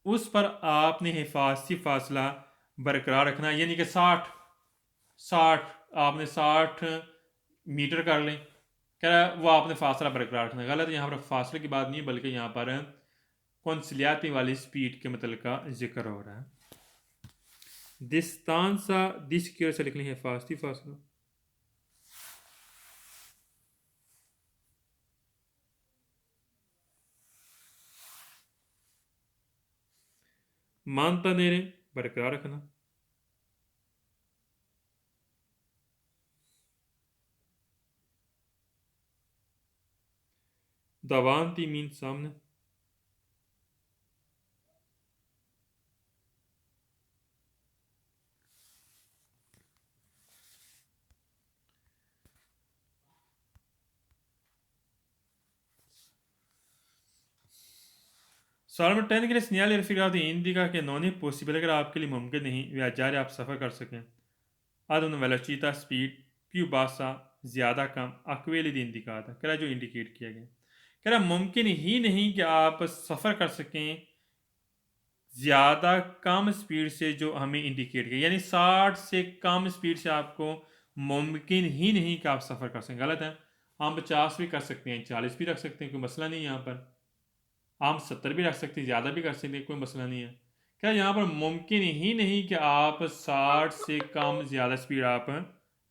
A: उस पर आपने हिफाजती फासला बरकरार रखना है, यानी कि 60 आपने 60 मीटर कर लें, कह रहा है वो आपने फासला बरकरार रखना। गलत, यहाँ पर फासले की बात नहीं है बल्कि यहाँ पर कौनसिलियाती वाली स्पीड के मतलब का जिक्र हो रहा है। डिस्टेंसा डिस्क्योर से लिख लें हिफाजती फासला, मानता दे रहे बरकरार रखना, दावांती मीन सामने, सवाल नंबर 10 के लिए segnali raffigurato indica che non è possibile, अगर आपके लिए मुमकिन नहीं viaggiare आप सफ़र कर सकें ad una velocità speed più bassa ज़्यादा कम a quelli di indicata, कह रहा है जो इंडिकेट किया गया, कह रहा है मुमकिन ही नहीं कि आप सफ़र कर सकें ज़्यादा कम स्पीड से जो हमें इंडिकेट किया, यानी 60 से कम स्पीड से आपको मुमकिन ही नहीं कि आप सफ़र कर सकें। गलत है, हम 50 भी कर सकते हैं, 40 भी रख सकते हैं, कोई मसला नहीं है यहाँ पर। हम 70 भी रख सकते हैं, ज़्यादा भी कर सकते हैं, कोई मसला नहीं है। क्या यहाँ पर मुमकिन ही नहीं कि आप 60 से कम ज़्यादा स्पीड आप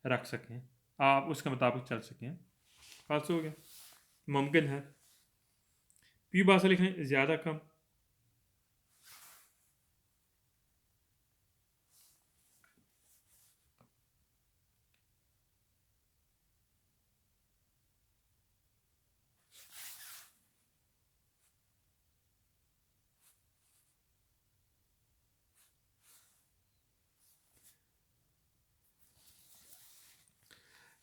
A: रख सकें, आप उसके मुताबिक चल सकें। खास हो गया, मुमकिन है। पी भाषा लिखें ज़्यादा कम।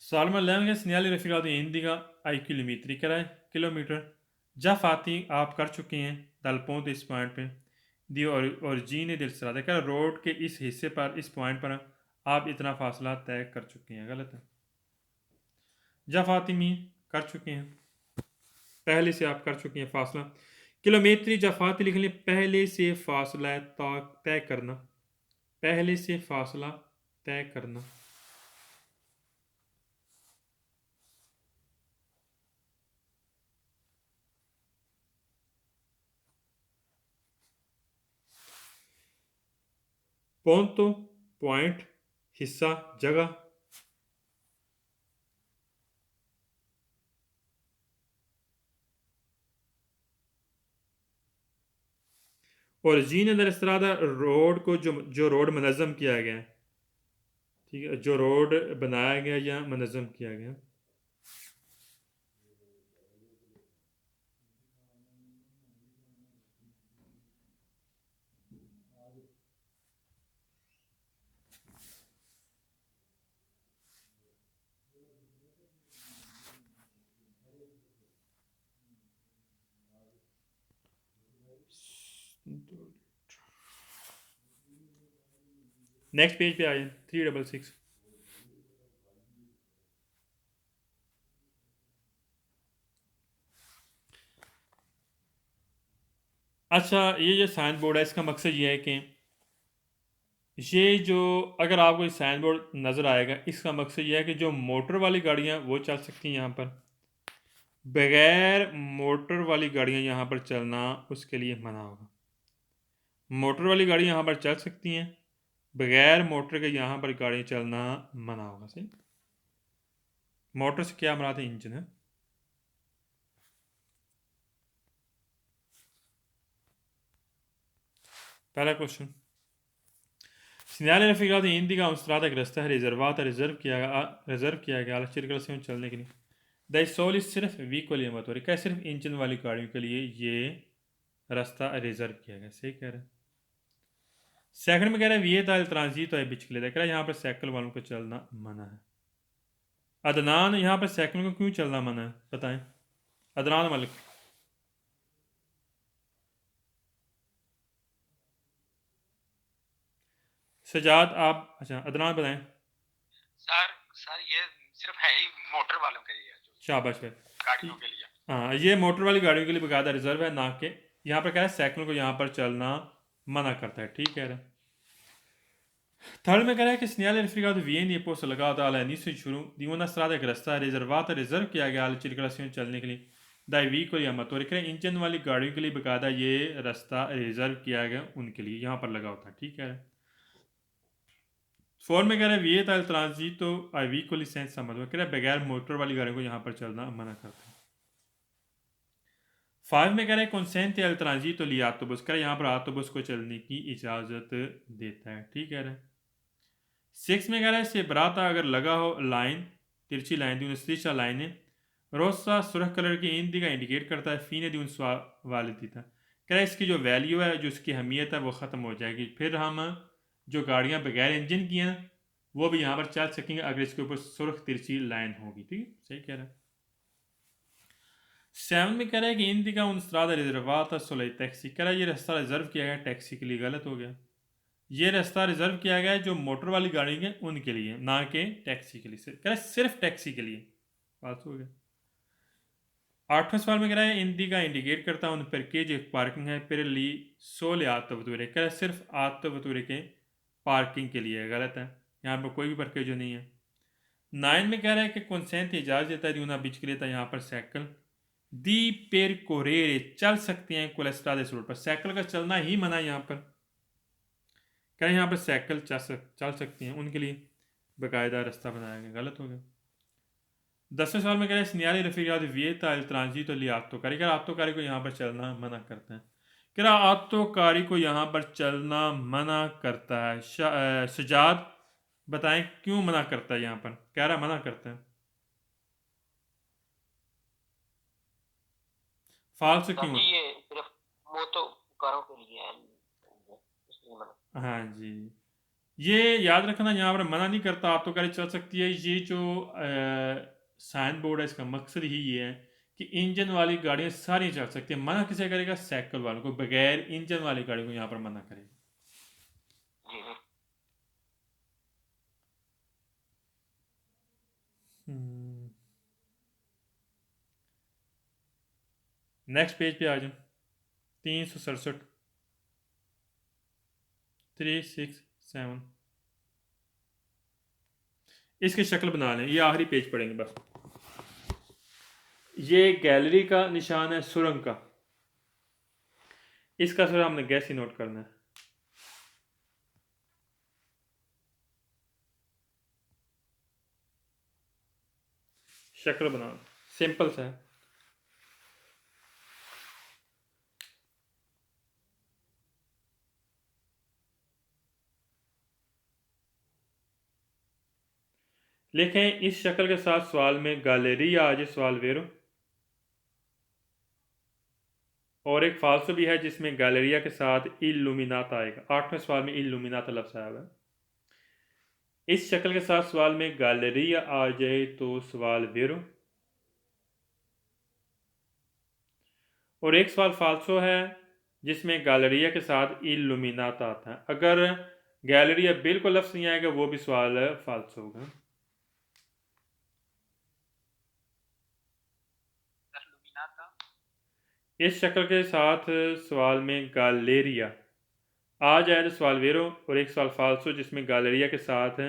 A: Salma लेंगे segnali raffigurato in indica ai chilometri, कह रहा है किलोमीटर। जा फाती आप कर चुके हैं दल ponte इस पॉइंट पे दी origine del strada, कह रहा रोड के इस हिस्से पर इस पॉइंट पर आप इतना फासला तय कर चुके हैं। गलत है, जा फातिमी कर चुके हैं, पहले से आप कर चुके हैं फासला। किलोमीटरी जा फाती लिख लें पहले से फासला तय करना, पहले से फासला तय करना। पोंतो पॉइंट, हिस्सा, जगह। और जीन दर इस्त्रादा रोड को जो रोड मनज़म किया गया है, ठीक है, जो रोड बनाया गया या मनज़म किया गया। नेक्स्ट पेज पे आए 366। अच्छा, ये साइन बोर्ड है, इसका मकसद ये है कि ये जो अगर आपको साइन बोर्ड नज़र आएगा, इसका मकसद ये है कि जो मोटर वाली गाड़ियाँ वो चल सकती हैं यहाँ पर, बगैर मोटर वाली गाड़ियाँ यहाँ पर चलना उसके लिए मना होगा। मोटर वाली गाड़ी यहाँ पर चल सकती हैं, बगैर मोटर के यहाँ पर गाड़ी चलना मना होगा। सही, मोटर से क्या मराद है? इंजन है। पहला question, segnali raffigurato indica una strada che resta riservata, reserve किया गया circolazione चलने के लिए। द सोल सिर्फ व्हीकल या मोटर, क्या सिर्फ इंजन वाली गाड़ियों के लिए ये रास्ता रिजर्व किया गया। सही कह रहे हैं। सेकंड में कह रहा है विए ताल ट्रांजिट है बिच के लिए, कह रहा है यहाँ पर साइकिल वालों को चलना मना है। अदनान, यहाँ पर साइकिल को क्यों चलना मना है बताएं, अदनान मलिक। सजाद आप, अच्छा अदनान बताएं।
C: सर ये सिर्फ है ही मोटर वालों के लिए,
A: शाबाश है,
C: गाड़ियों के लिए।
A: हाँ ये मोटर वाली गाड़ियों के लिए बकायदा रिजर्व है, ना कि यहाँ पर कह रहा है साइकिल को यहाँ पर चलना मना करता है। ठीक कह रहे हैं। थर्ड में कह रहा है कि segnali raffigurato viene posto legato all'inizio di una strada che resta riservata, reserve किया गया circolazione चलने के लिए दाई व्हीकल या मोटर, कह रहे हैं इंजन वाली गाड़ियों के लिए बकायदा ये रास्ता रिजर्व किया गया उनके लिए, यहाँ पर लगा होता है। ठीक है। फोर में कह रहा है vieta il transito ai veicoli senza motor, कह रहा है बगैर मोटर वाली गाड़ियों को यहाँ पर चलना मना करता है। 5 में कह रहा है consente al transito gli autobus, कह रहा है यहाँ पर ऑटोबस को चलने की इजाज़त देता है। ठीक है। 6 में कह रहा है सेब्राता अगर लगा हो लाइन, तिरछी लाइन दी स्ट्रीचा लाइन है, रोसा सुरख कलर की इंडिका इंडिकेट करता है, फीने दी उन वालिदीता, कह रहा है इसकी जो वैल्यू है, जो इसकी अहमियत है वो ख़त्म हो जाएगी, फिर हम जो गाड़ियाँ बगैर इंजन की हैं वो भी यहाँ पर चल सकेंगे अगर इसके ऊपर सुर्ख तिरछी लाइन होगी। ठीक है, सही कह रहा है। 7 में कह रहा है कि इंडिका उन स्ट्रादा रिजर्वाता सोलह टैक्सी, कह रहा है ये रास्ता रिजर्व किया गया टैक्सी के लिए, गलत हो गया। ये रास्ता रिजर्व किया गया है जो मोटर वाली गाड़ी है उनके लिए, ना कि टैक्सी के लिए, कह रहा है सिर्फ टैक्सी के लिए, बात हो गया। 8वें सवाल में कह रहा है इंडिका इंडिकेट करता है उन perché जो एक पार्किंग है per lì sole आत्तवतुरे, कह रहा है सिर्फ आत्तवतुरे के पार्किंग के लिए है, गलत है, यहाँ पर कोई भी परकेजो नहीं है। 9 में कह रहा है कि कंसेंट इजाज़त देता है यूना बिचक्लेता, यहाँ पर साइकिल दी पेर कोरेरे चल सकते हैं कोलेस्ट्रा रोड पर, साइकिल का चलना ही मना है यहाँ पर, कह रहे हैं यहाँ पर साइकिल चल सकती हैं उनके लिए बाकायदा रास्ता बनाया गया, गलत हो गया। 10वें सवाल में कह रहे हैं सिनियाली रफीकात वियता इल ट्रांजिटो ली आत्तोकारी, कह रहा आत्तोकारी को यहाँ पर चलना मना करते हैं, कह रहा आत्तोकारी को यहाँ पर चलना मना करता है। सजाद बताएं क्यों मना करता है, यहाँ पर कह रहा मना करता है, फाल्स क्यों?
D: ये सिर्फ मोटो कारों के लिए है, इसलिए मना।
A: हाँ जी, ये याद रखना, यहाँ पर मना नहीं करता, आत्तोकारी चल सकती है। ये जो साइन बोर्ड है इसका मकसद ही ये है कि इंजन वाली गाड़ियाँ सारी चल सकती हैं, मना किसे करेगा? साइकिल वालों को, बगैर इंजन वाली गाड़ी को यहाँ पर मना करेगा। नेक्स्ट पेज पे आ जाओ, 367 367, इसकी शक्ल बना लें, ये आखिरी पेज पढ़ेंगे बस। ये गैलरी का निशान है सुरंग का, इसका सर हमने गैस ही नोट करना है। शक्ल बनाओ, सिंपल सा है। लिखें इस शक्ल के साथ सवाल में गैलरी आ जाए सवाल वेरो, और एक फाल्सो भी है जिसमें गैलरिया के साथ इल्लुमिनाता आएगा। 8वें सवाल में इल्लुमिनाता लफ्ज़ आया हुआ है। इस शक्ल के साथ सवाल में गैलरिया आ जाए तो सवाल वेरो, और एक सवाल फाल्सो है जिसमें गैलरिया के साथ इल्लुमिनाता आता है। अगर गैलरिया बिल्कुल लफ्ज़ नहीं आएगा वो भी सवाल फाल्सो होगा। इस शक्ल के साथ सवाल में गैलेरिया आ जाए तो सवाल वेरो, और एक सवाल फाल्सो जिसमें गैलरिया के साथ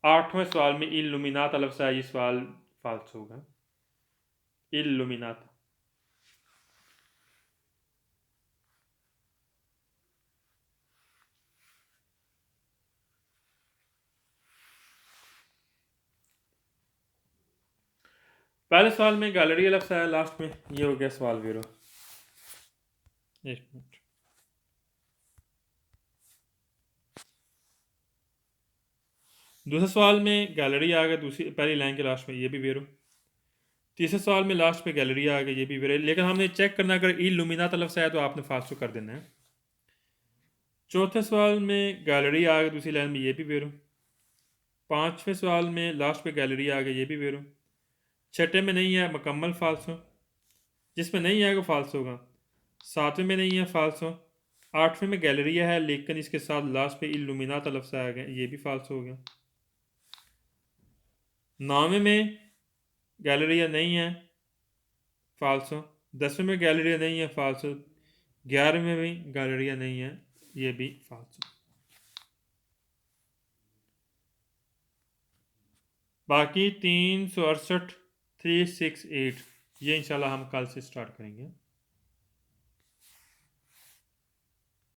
A: 8वें सवाल में इल्लुमिनाता लफ्ज़ है, ये सवाल फाल्सो होगा, इल्लुमिनाता। पहले सवाल में गैलरिया लफ्ज़ आया, लास्ट में ये हो गया सवाल वेरो। एक मिनट, दूसरे सवाल में गैलरी आ गया, दूसरी पहली लाइन के लास्ट में, ये भी वेरो। तीसरे सवाल में लास्ट में गैलरी आ गया, ये भी वेरो, लेकिन हमने चेक करना अगर इल्लुमिनाता लफ्ज़ आया तो आपने फाल्सो कर देना है। चौथे सवाल में गैलरी आ गया, दूसरी लाइन में, ये भी वेरो। 5वें सवाल में लास्ट पे गैलरी आ गया, ये भी वेरो। 6ठे में नहीं है, मुकम्मल फाल्सो, जिसमें नहीं आएगा फाल्सो होगा। 7वें में नहीं है, फाल्सो। 8वें में गैलरिया है लेकिन इसके साथ लास्ट पे इल्लुमिनाता लफ्ज़ आ गया, ये भी फाल्सो हो गया। 9वें में गैलरिया नहीं है, फाल्सो। 10वें में गैलरिया नहीं है, फाल्सो। 11वें में भी गैलरिया नहीं है, ये भी फाल्सो। बाकी 368 368 ये इंशाल्लाह हम कल से स्टार्ट करेंगे।